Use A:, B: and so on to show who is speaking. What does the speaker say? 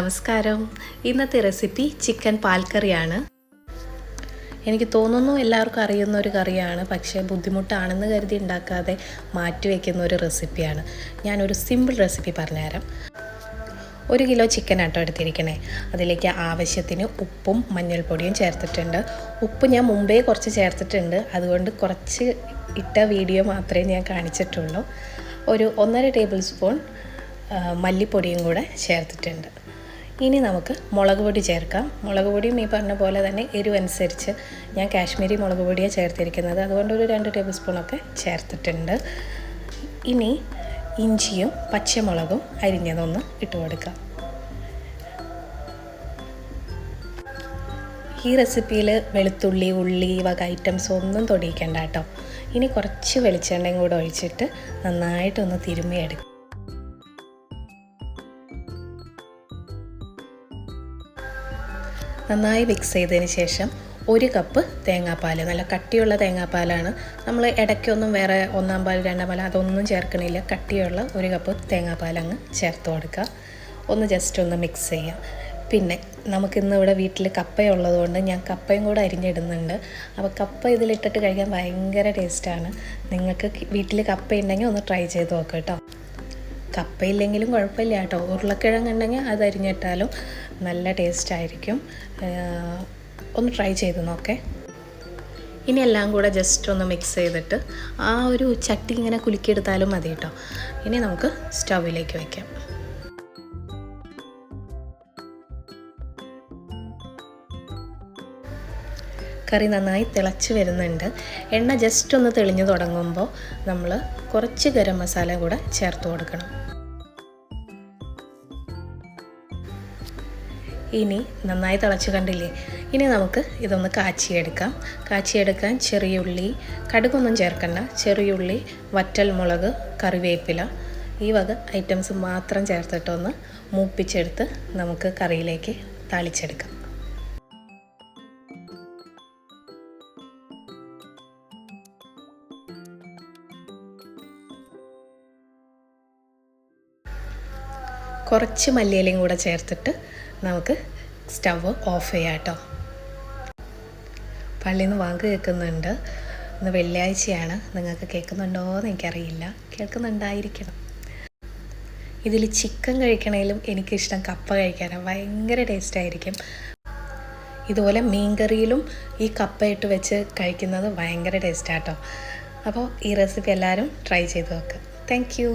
A: നമസ്കാരം. ഇന്നത്തെ recipe chicken പാൽക്കറിയാണ്. എനിക്ക് തോന്നുന്നു എല്ലാവർക്കും അറിയുന്ന ഒരു കറിയാണ്, പക്ഷേ ബുദ്ധിമുട്ടാണെന്ന് കരുതി ഉണ്ടാക്കാതെ മാറ്റിവെക്കുന്ന ഒരു റെസിപ്പിയാണ്. ഞാനൊരു സിമ്പിൾ റെസിപ്പി പറഞ്ഞുതരാം. 1 കിലോ ചിക്കൻ ആട്ടോ എടുത്തിരിക്കണേ. അതിലേക്ക് ആവശ്യത്തിന് ഉപ്പും മഞ്ഞൾപ്പൊടിയും ചേർത്തിട്ടുണ്ട്. ഉപ്പ് ഞാൻ മുമ്പേ കുറച്ച് ചേർത്തിട്ടുണ്ട്, അതുകൊണ്ട് കുറച്ച് ഇട്ട വീഡിയോ മാത്രമേ ഞാൻ കാണിച്ചിട്ടുള്ളൂ. ഒരു 1.5 ടേബിൾ സ്പൂൺ മല്ലിപ്പൊടിയും കൂടെ ചേർത്തിട്ടുണ്ട്. ഇനി നമുക്ക് മുളക് പൊടി ചേർക്കാം. മുളക് പൊടിയും ഈ പറഞ്ഞ പോലെ തന്നെ എരിവനുസരിച്ച് ഞാൻ കാശ്മീരി മുളക് പൊടിയാണ് ചേർത്തിരിക്കുന്നത്, അതുകൊണ്ട് ഒരു 2 ടേബിൾ സ്പൂണൊക്കെ ചേർത്തിട്ടുണ്ട്. ഇനി ഇഞ്ചിയും പച്ചമുളകും അരിഞ്ഞതൊന്ന് ഇട്ട് കൊടുക്കാം. ഈ റെസിപ്പിയിൽ വെളുത്തുള്ളി, ഉള്ളി വക ഐറ്റംസ് ഒന്നും തൊടിയിക്കണ്ട കേട്ടോ. ഇനി കുറച്ച് വെളിച്ചെണ്ണയും കൂടെ ഒഴിച്ചിട്ട് നന്നായിട്ടൊന്ന് തിരുമ്മിയെടുക്കും. നന്നായി മിക്സ് ചെയ്തതിന് ശേഷം 1 കപ്പ് തേങ്ങാപ്പാൽ, നല്ല കട്ടിയുള്ള തേങ്ങാപ്പാലാണ്. നമ്മൾ ഇടയ്ക്കൊന്നും വേറെ 1-ാം പാൽ 2-ാം പാൽ അതൊന്നും ചേർക്കണില്ല. കട്ടിയുള്ള 1 കപ്പ് തേങ്ങാപ്പാൽ അങ്ങ് ചേർത്ത് കൊടുക്കുക. ഒന്ന് ജസ്റ്റ് ഒന്ന് മിക്സ് ചെയ്യാം. പിന്നെ നമുക്കിന്ന് ഇവിടെ വീട്ടിൽ കപ്പയുള്ളതുകൊണ്ട് ഞാൻ കപ്പയും കൂടെ അരിഞ്ഞിടുന്നുണ്ട്. അപ്പോൾ കപ്പ ഇതിലിട്ടിട്ട് കഴിക്കാൻ ഭയങ്കര ടേസ്റ്റാണ്. നിങ്ങൾക്ക് വീട്ടിൽ കപ്പ ഉണ്ടെങ്കിൽ ഒന്ന് ട്രൈ ചെയ്ത് നോക്കാം കേട്ടോ. കപ്പയില്ലെങ്കിലും കുഴപ്പമില്ല കേട്ടോ. ഉരുളക്കിഴങ്ങുണ്ടെങ്കിൽ അത് അരിഞ്ഞിട്ടാലും നല്ല ടേസ്റ്റ് ആയിരിക്കും. ഒന്ന് ട്രൈ ചെയ്ത് നോക്കേ. ഇനി എല്ലാം കൂടെ ജസ്റ്റ് ഒന്ന് മിക്സ് ചെയ്തിട്ട് ആ ഒരു ചട്ടി ഇങ്ങനെ കുലുക്കിയെടുത്താലും മതി കേട്ടോ. ഇനി നമുക്ക് സ്റ്റൗവിലേക്ക് വയ്ക്കാം. കറി നന്നായി തിളച്ച് വരുന്നുണ്ട്. എണ്ണ ജസ്റ്റ് ഒന്ന് തെളിഞ്ഞു തുടങ്ങുമ്പോൾ നമ്മൾ കുറച്ച് ഗരം മസാല കൂടെ ചേർത്ത് കൊടുക്കണം. ഇനി നന്നായി തിളച്ച് കണ്ടില്ലേ. ഇനി നമുക്ക് ഇതൊന്ന് കാച്ചിയെടുക്കാൻ ചെറിയുള്ളി, കടുകൊന്നും ചേർക്കണ്ട, ചെറിയുള്ളി, വറ്റൽ മുളക്, കറിവേപ്പില ഈ വക ഐറ്റംസ് മാത്രം ചേർത്തിട്ടൊന്ന് മൂപ്പിച്ചെടുത്ത് നമുക്ക് കറിയിലേക്ക് താളിച്ചെടുക്കാം. കുറച്ച് മല്ലിയിലയും കൂടെ ചേർത്തിട്ട് നമുക്ക് സ്റ്റവ് ഓഫ് ചെയ്യാം കേട്ടോ. പള്ളിയിൽ നിന്ന് വാങ്ക് കേൾക്കുന്നുണ്ട്. ഇന്ന് വെള്ളിയാഴ്ചയാണ്. നിങ്ങൾക്ക് കേൾക്കുന്നുണ്ടോ എന്ന് എനിക്കറിയില്ല. കേൾക്കുന്നുണ്ടായിരിക്കണം. ഇതിൽ ചിക്കൻ കഴിക്കണേലും എനിക്കിഷ്ടം കപ്പ കഴിക്കാനാണ്. ഭയങ്കര ടേസ്റ്റായിരിക്കും. ഇതുപോലെ മീൻകറിയിലും ഈ കപ്പയിട്ട് വെച്ച് കഴിക്കുന്നത് ഭയങ്കര ടേസ്റ്റാട്ടോ. അപ്പോൾ ഈ റെസിപ്പി എല്ലാവരും ട്രൈ ചെയ്ത് നോക്കുക. Thank you.